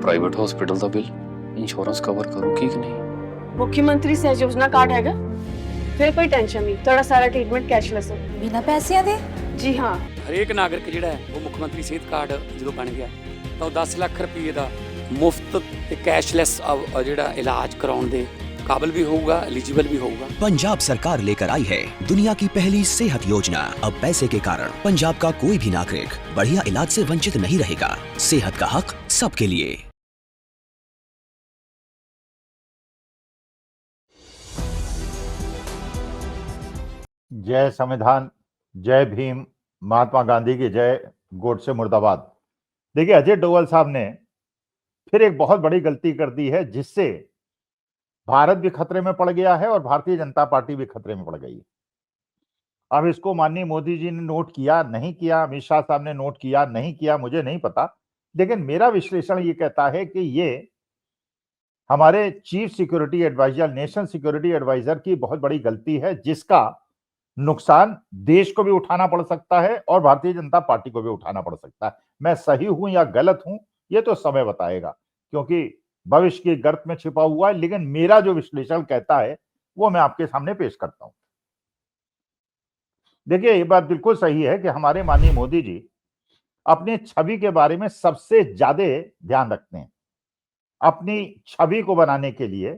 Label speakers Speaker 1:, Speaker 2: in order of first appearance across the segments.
Speaker 1: Private hospital ਦਾ bill insurance cover ਕਰੂਗੀ ਕਿ ਨਹੀਂ।
Speaker 2: मुख्यमंत्री सहज योजना कार्ड हैगा, फिर कोई टेंशन नहीं, थोड़ा सारा ट्रीटमेंट कैशलेस है।
Speaker 3: बिना पैसिਆਂ ਦੇ?
Speaker 2: जी हाँ,
Speaker 4: ਹਰੇਕ ਨਾਗਰਿਕ ਜਿਹੜਾ ਹੈ ਉਹ ਮੁੱਖ ਮੰਤਰੀ ਸਿਹਤ ਕਾਰਡ ਜਦੋਂ ਬਣ ਗਿਆ ਤਾਂ ਉਹ 10 ਲੱਖ ਰੁਪਏ ਦਾ ਮੁਫਤ ਤੇ ਕੈਸ਼ਲੈਸ ਜਿਹੜਾ ਇਲਾਜ ਕਰਾਉਣ ਦੇ काबिल भी होगा, एलिजिबल भी होगा।
Speaker 5: पंजाब सरकार लेकर आई है दुनिया की पहली सेहत योजना। अब पैसे के कारण पंजाब का कोई भी नागरिक बढ़िया इलाज से वंचित नहीं रहेगा। सेहत का हक सबके लिए।
Speaker 6: जय संविधान, जय भीम, महात्मा गांधी की जय, गोडसे मुर्दाबाद। देखिए, अजय डोभाल साहब ने फिर एक बहुत बड़ी गलती कर दी है, जिससे भारत भी खतरे में पड़ गया है और भारतीय जनता पार्टी भी खतरे में पड़ गई है। अब इसको माननीय मोदी जी ने नोट किया, नहीं किया, अमित शाह साहब ने नोट किया, नहीं किया, मुझे नहीं पता, लेकिन मेरा विश्लेषण ये कहता है कि ये हमारे chief security adviser, national security adviser की बहुत बड़ी गलती है, जिसका नुकसान देश को भी उठाना पड़ सकता है और भारतीय जनता पार्टी को भी उठाना पड़ सकता है। मैं सही हूं या गलत हूं, ये तो समय बताएगा, क्योंकि भविष्य की गर्त में छिपा हुआ है, लेकिन मेरा जो विश्लेषण कहता है वो मैं आपके सामने पेश करता हूं। देखिए, ये बात बिल्कुल सही है कि हमारे माननीय मोदी जी अपनी छवि के बारे में सबसे ज्यादा ध्यान रखते हैं। अपनी छवि को बनाने के लिए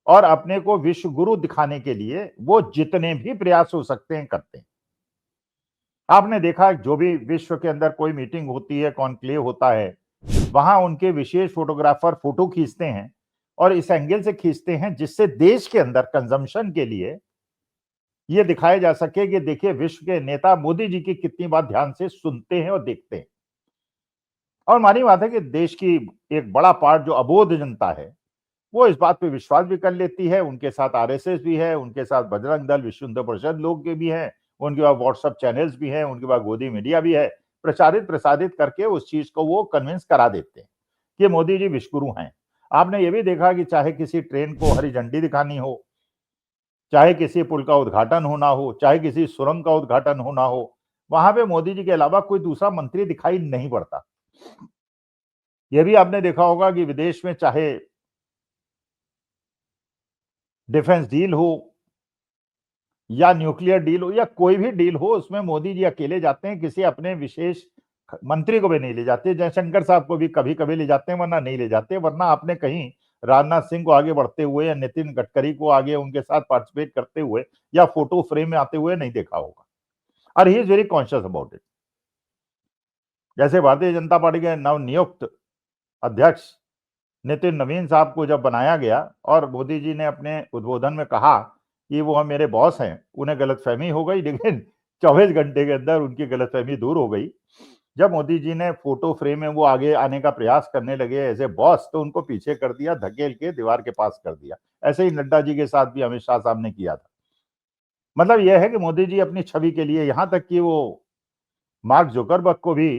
Speaker 6: और अपने को विश्व गुरु दिखाने के लिए वो जितने भी प्रयास हो सकते हैं करते हैं। आपने देखा, जो भी विश्व के अंदर कोई मीटिंग होती है, कॉन्क्लेव होता है, वहां उनके विशेष फोटोग्राफर फोटो खींचते हैं और इस एंगल से खींचते हैं जिससे देश के अंदर कंजम्पशन के लिए यह दिखाया जा सके कि देखिए, विश्व के नेता मोदी जी की कितनी बात ध्यान से सुनते हैं और देखते हैं। और मानी बात है कि देश की एक बड़ा पार्ट जो अबोध जनता है वो इस बात पे विश्वास भी कर लेती है। उनके साथ आरएसएस भी है, उनके साथ बजरंग दल, विश्व हिंदू परिषद लोग के भी हैं, उनके पास व्हाट्सएप चैनल्स भी हैं, उनके पास गोदी मीडिया भी है। प्रचारित प्रसारित करके उस चीज को वो कन्विंस करा देते हैं कि मोदी जी विश्वगुरु हैं। आपने ये भी देखा कि चाहे किसी ट्रेन को हरी झंडी दिखानी हो, चाहे किसी पुल का उद्घाटन होना हो, चाहे किसी सुरंग का उद्घाटन होना हो, वहां पे मोदी जी के अलावा कोई दूसरा मंत्री दिखाई नहीं पड़ता। यह भी आपने देखा होगा कि विदेश में चाहे डिफेंस डील हो या न्यूक्लियर डील हो या कोई भी डील हो, उसमें मोदी जी अकेले जाते हैं, किसी अपने विशेष मंत्री को भी नहीं ले जाते। जयशंकर साहब को भी कभी कभी ले जाते हैं, वरना नहीं ले जाते। वरना आपने कहीं राजनाथ सिंह को आगे बढ़ते हुए या नितिन गडकरी को आगे उनके साथ पार्टिसिपेट करते हुए या फोटो फ्रेम में आते हुए नहीं देखा होगा। और he is very conscious about it. जैसे भारतीय जनता पार्टी के नवनियुक्त अध्यक्ष नितिन नवीन साहब को जब बनाया गया और मोदी जी ने अपने उद्बोधन में कहा कि वो मेरे बॉस हैं, उन्हें गलतफहमी हो गई, लेकिन 24 घंटे के अंदर उनकी गलतफहमी दूर हो गई। जब मोदी जी ने फोटो फ्रेम में वो आगे आने का प्रयास करने लगे एज ए बॉस, तो उनको पीछे कर दिया, धकेल के दीवार के पास कर दिया। ऐसे ही नड्डा जी के साथ भी अमित शाह साहब ने किया था। मतलब यह है कि मोदी जी अपनी छवि के लिए, यहां तक कि वो मार्क जुकरबर्ग को भी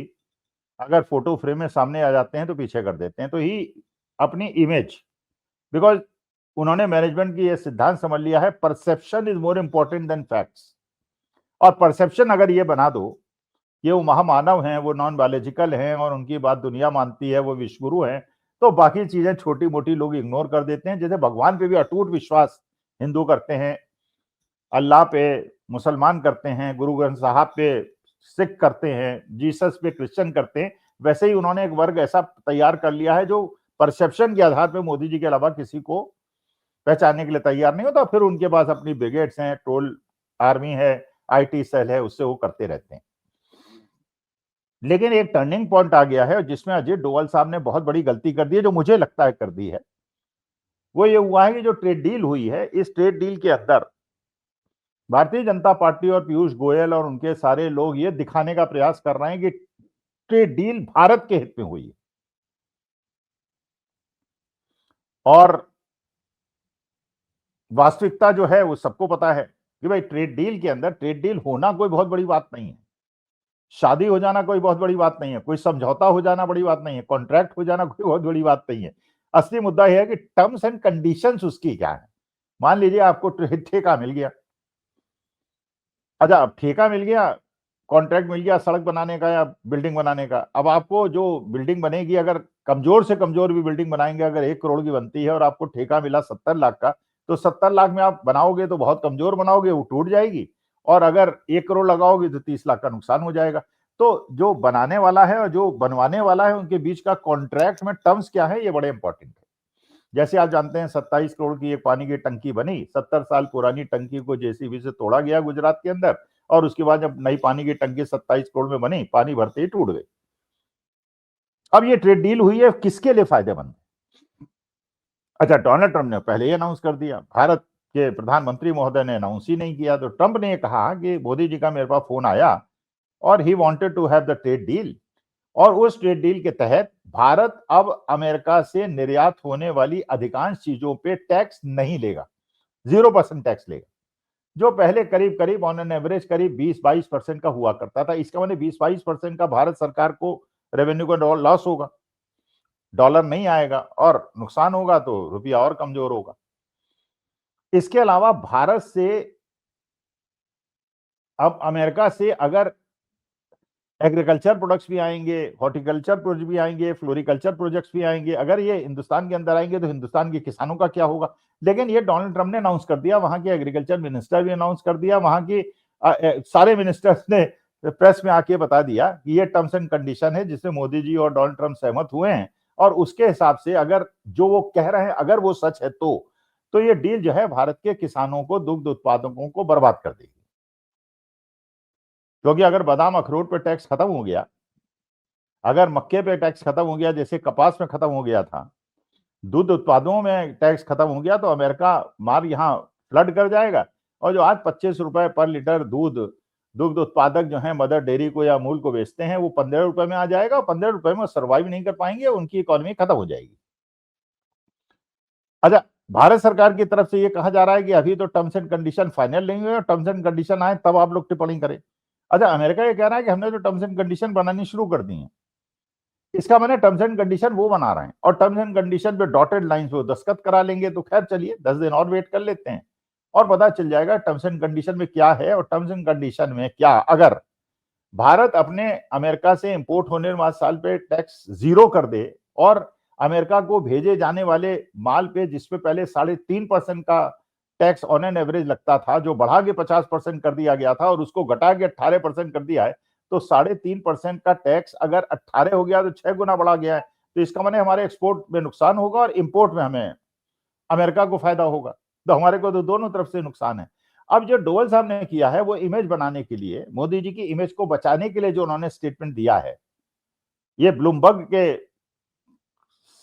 Speaker 6: अगर फोटो फ्रेम में सामने आ जाते हैं तो पीछे कर देते हैं। तो ही अपनी इमेज, बिकॉज उन्होंने मैनेजमेंट की यह सिद्धांत समझ लिया है, perception is more important than facts. और परसेप्शन अगर ये बना दो ये वो महामानव हैं, वो नॉन बायोलॉजिकल हैं और उनकी बात दुनिया मानती है, वो विश्वगुरु हैं, तो बाकी चीजें छोटी मोटी लोग इग्नोर कर देते हैं। जैसे भगवान पे भी अटूट विश्वास हिंदू करते हैं, अल्लाह पे मुसलमान करते हैं, गुरु ग्रंथ साहब पे सिख करते हैं, जीसस पे क्रिश्चियन करते हैं, वैसे ही उन्होंने एक वर्ग ऐसा तैयार कर लिया है जो परसेप्शन के आधार पर मोदी जी के अलावा किसी को पहचानने के लिए तैयार नहीं होता। फिर उनके पास अपनी ब्रिगेड्स हैं, ट्रोल आर्मी है, आईटी सेल है, उससे वो करते रहते हैं। लेकिन एक टर्निंग पॉइंट आ गया है जिसमें अजय डोभाल साहब ने बहुत बड़ी गलती कर दी है, जो मुझे लगता है कर दी है। वो ये हुआ है कि जो ट्रेड डील हुई है, इस ट्रेड डील के अंदर भारतीय जनता पार्टी और पीयूष गोयल और उनके सारे लोग ये दिखाने का प्रयास कर रहे हैं कि ट्रेड डील भारत के हित में हुई है। और वास्तविकता जो है वो सबको पता है कि भाई ट्रेड डील के अंदर, ट्रेड डील होना कोई बहुत बड़ी बात नहीं है, शादी हो जाना कोई बहुत बड़ी बात नहीं है, कोई समझौता हो जाना बड़ी बात नहीं है, कॉन्ट्रैक्ट हो जाना कोई बहुत बड़ी बात नहीं है। असली मुद्दा यह है कि टर्म्स एंड कंडीशंस उसकी क्या है। मान लीजिए आपको ठेका मिल गया, अच्छा अब ठेका मिल गया, कॉन्ट्रैक्ट मिल गया सड़क बनाने का या बिल्डिंग बनाने का। अब आपको जो बिल्डिंग बनेगी अगर कमजोर से कमजोर भी बिल्डिंग बनाएंगे, अगर 1 करोड़ की बनती है और आपको ठेका मिला 70 लाख का, तो 70 लाख में आप बनाओगे तो बहुत कमजोर बनाओगे, वो टूट जाएगी। और अगर 1 करोड़ लगाओगे तो 30 लाख का नुकसान हो जाएगा। तो जो बनाने वाला है और जो बनवाने वाला है, उनके बीच का कॉन्ट्रैक्ट में टर्म्स क्या है, ये बड़े इंपॉर्टेंट है। जैसे आप जानते हैं 27 करोड़ की एक पानी की टंकी बनी, 70 साल पुरानी टंकी को जेसीबी से तोड़ा गया गुजरात के अंदर, और उसके बाद जब नई पानी की टंकी 27 करोड़ में बनी, पानी भरते ही टूट गई। अब ये ट्रेड डील हुई है, किसके लिए फायदेमंद? अच्छा, डोनाल्ड ट्रंप ने पहले ही अनाउंस कर दिया, भारत के प्रधानमंत्री महोदय ने अनाउंस ही नहीं किया। तो ट्रंप ने कहा कि मोदी जी का मेरे पास फोन आया और he wanted to have the trade deal, और उस ट्रेड डील के तहत भारत अब अमेरिका से निर्यात होने वाली अधिकांश चीजों पे टैक्स नहीं लेगा, 0% टैक्स लेगा, जो पहले करीब करीब ऑन एन एवरेज करीब 20-22% का हुआ करता था। इसका मतलब 20-22% का भारत सरकार को रेवेन्यू का लॉस होगा, डॉलर नहीं आएगा, और नुकसान होगा तो रुपया और कमजोर होगा। इसके अलावा भारत से अब अमेरिका से अगर एग्रीकल्चर प्रोडक्ट्स भी आएंगे, हॉर्टिकल्चर प्रोडक्ट्स भी आएंगे, फ्लोरिकल्चर प्रोजेक्ट्स भी आएंगे, अगर ये हिंदुस्तान के अंदर आएंगे तो हिंदुस्तान के किसानों का क्या होगा? लेकिन ये डोनाल्ड ट्रंप ने अनाउंस कर दिया, वहां के एग्रीकल्चर मिनिस्टर भी अनाउंस कर दिया, वहां की सारे मिनिस्टर्स ने प्रेस में आके बता दिया कि ये टर्म्स एंड कंडीशन है जिसमें मोदी जी और डोनाल्ड ट्रंप सहमत हुए हैं, और उसके हिसाब से अगर जो वो कह रहे हैं अगर वो सच है तो ये डील जो है भारत के किसानों को, दुग्ध उत्पादकों को बर्बाद कर देगी। क्योंकि अगर बादाम अखरोट पे टैक्स खत्म हो गया, अगर मक्के पे टैक्स खत्म हो गया, जैसे कपास में खत्म हो गया था, दूध उत्पादों में टैक्स खत्म हो गया, तो अमेरिका माल यहाँ फ्लड कर जाएगा। और जो आज 25 रुपए पर लीटर दुग्ध उत्पादक जो है मदर डेयरी को या अमूल को बेचते हैं, वो 15 रुपए में आ जाएगा, और 15 रुपए में सर्वाइव नहीं कर पाएंगे, उनकी इकोनॉमी खत्म हो जाएगी। अच्छा, भारत सरकार की तरफ से ये कहा जा रहा है कि अभी तो टर्म्स एंड कंडीशन फाइनल नहीं हुए, टर्म्स एंड कंडीशन आए तब आप लोग टिप्पणी करें। अच्छा, अमेरिका ये कह रहा है कि हमने तो टर्म्स एंड कंडीशन बनानी शुरू कर दी है। इसका मैंने टर्म्स एंड कंडीशन वो बना रहे हैं, और टर्म्स एंड कंडीशन पे डॉटेड लाइंस पे दस्तखत करा लेंगे, तो खैर चलिए 10 दिन और वेट कर लेते हैं और पता चल जाएगा टर्म्स एंड कंडीशन में क्या है। और टर्म्स एंड कंडीशन में क्या, अगर भारत अपने अमेरिका से इंपोर्ट होने वाले साल पे टैक्स 0 कर दे, और अमेरिका को भेजे जाने वाले माल पे जिसपे पहले 3.5% का टैक्स ऑन एन एवरेज लगता था, जो बढ़ा के 50% कर दिया गया था, और उसको घटा के 18% कर दिया है, तो 3.5% का टैक्स अगर 18 हो गया तो 6 गुना बढ़ा गया है। तो इसका माने हमारे एक्सपोर्ट में नुकसान होगा और इंपोर्ट में हमें अमेरिका को फायदा होगा, तो हमारे को तो दोनों तरफ से नुकसान है। अब जो डोवल साहब ने किया है वो इमेज बनाने के लिए, मोदी जी की इमेज को बचाने के लिए जो उन्होंने स्टेटमेंट दिया है, ये ब्लूमबर्ग के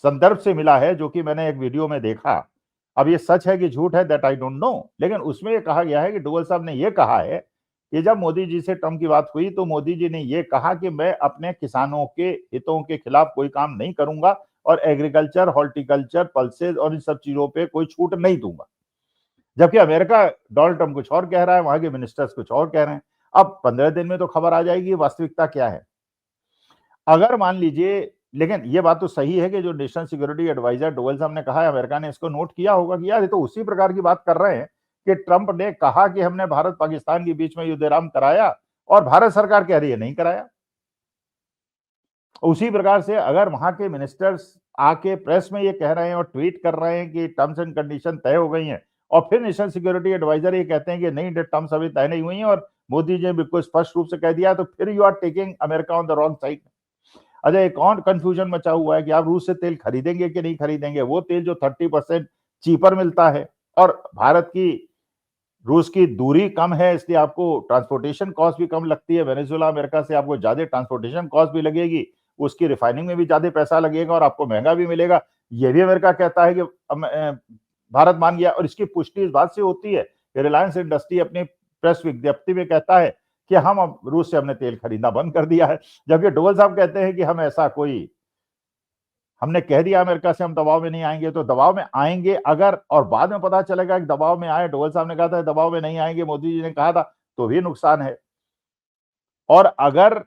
Speaker 6: संदर्भ से मिला है, जो कि मैंने एक वीडियो में देखा। अब ये सच है कि झूठ है दैट आई डोंट नो, लेकिन उसमें ये कहा गया है कि डोवल साहब ने ये कहा है कि जब मोदी जी से ट्रंप की बात हुई तो मोदी जी ने ये कहा कि मैं अपने किसानों के हितों के खिलाफ कोई काम नहीं करूंगा, और एग्रीकल्चर, हॉर्टिकल्चर, पल्सेज और इन सब चीजों पे कोई छूट नहीं दूंगा। जबकि अमेरिका, डोनाल्ड ट्रंप कुछ और कह रहा है, वहां के मिनिस्टर्स कुछ और कह रहे हैं। अब 15 दिन में तो खबर आ जाएगी वास्तविकता क्या है। अगर मान लीजिए, लेकिन ये बात तो सही है कि जो नेशनल सिक्योरिटी एडवाइजर डोवल साहब ने कहा है, अमेरिका ने इसको नोट किया होगा कि यार ये तो उसी प्रकार की बात कर रहे हैं कि ट्रंप ने कहा कि हमने भारत पाकिस्तान के बीच में युद्ध विराम कराया, और भारत सरकार कह रही है नहीं कराया। उसी प्रकार से अगर वहां के मिनिस्टर्स आके प्रेस में ये कह रहे हैं और ट्वीट कर रहे हैं कि टर्म्स एंड कंडीशन तय हो गई हैं, और फिर नेशनल सिक्योरिटी एडवाइजर ये कहते हैं कि नहीं, टर्म्स अभी तय नहीं हुई हैं, और मोदी जी ने बिल्कुल स्पष्ट रूप से कह दिया, तो फिर you are taking America on the wrong side. अच्छा, एक और कंफ्यूजन मचा हुआ है कि आप रूस से तेल खरीदेंगे कि नहीं खरीदेंगे। वो तेल जो 30% चीपर मिलता है, और भारत की रूस की दूरी कम है, इसलिए आपको ट्रांसपोर्टेशन कॉस्ट भी कम लगती है। वेनेजुएला अमेरिका से आपको ज्यादा ट्रांसपोर्टेशन कॉस्ट भी लगेगी, उसकी रिफाइनिंग में भी ज्यादा पैसा लगेगा, और आपको महंगा भी मिलेगा। ये भी अमेरिका कहता है कि भारत मान गया, और इसकी पुष्टि इस बात से होती है कि रिलायंस इंडस्ट्री अपनी प्रेस विज्ञप्ति में कहता है कि हम अब रूस से हमने तेल खरीदना बंद कर दिया है। जबकि डोवल साहब कहते हैं कि हम ऐसा कोई, हमने कह दिया अमेरिका से हम दबाव में नहीं आएंगे। तो दबाव में आएंगे अगर, और बाद में पता चलेगा कि दबाव में आए, डोवल साहब ने कहा था दबाव में नहीं आएंगे, मोदी जी ने कहा था, तो भी नुकसान है। और अगर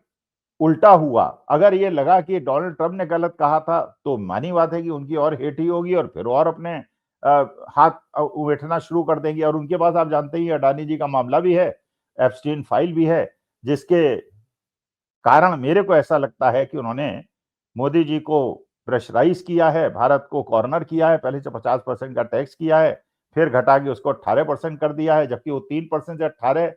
Speaker 6: उल्टा हुआ, अगर ये लगा कि डोनाल्ड ट्रंप ने गलत कहा था, तो मानी बात है कि उनकी और हेट ही होगी, और फिर और अपने हाथ उठना शुरू कर देंगे। और उनके पास आप जानते ही अडानी जी का मामला भी है, एप्स्टीन फाइल भी है, जिसके कारण मेरे को ऐसा लगता है कि उन्होंने मोदी जी को प्रेशराइज किया है, भारत को कॉर्नर किया है, पहले से 50% का टैक्स किया है, फिर घटा के उसको 18% कर दिया है, जबकि वो 3% से 18,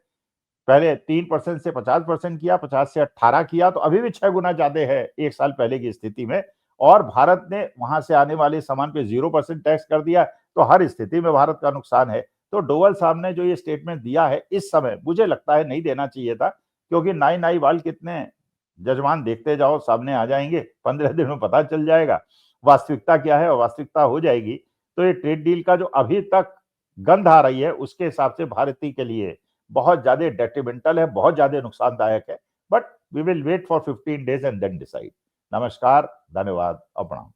Speaker 6: पहले 3% से 50% किया, 50 से 18 किया, तो अभी भी 6 गुना ज्यादा है एक साल पहले की स्थिति में। और भारत ने वहां से आने वाले सामान पे 0% टैक्स कर दिया, तो हर स्थिति में भारत का नुकसान है। तो डोवल साहब ने जो ये स्टेटमेंट दिया है इस समय, मुझे लगता है नहीं देना चाहिए था, क्योंकि नाई नाई वाल कितने जजमान देखते जाओ, सामने आ जाएंगे, 15 दिन में पता चल जाएगा वास्तविकता क्या है, और वास्तविकता हो जाएगी तो ये ट्रेड डील का जो अभी तक गंध आ रही है उसके हिसाब से भारतीय के लिए बहुत ज्यादा डेट्रीमेंटल है, बहुत ज्यादा नुकसानदायक है। But we will wait for 15 days and then decide. नमस्कार, धन्यवाद और प्रणाम।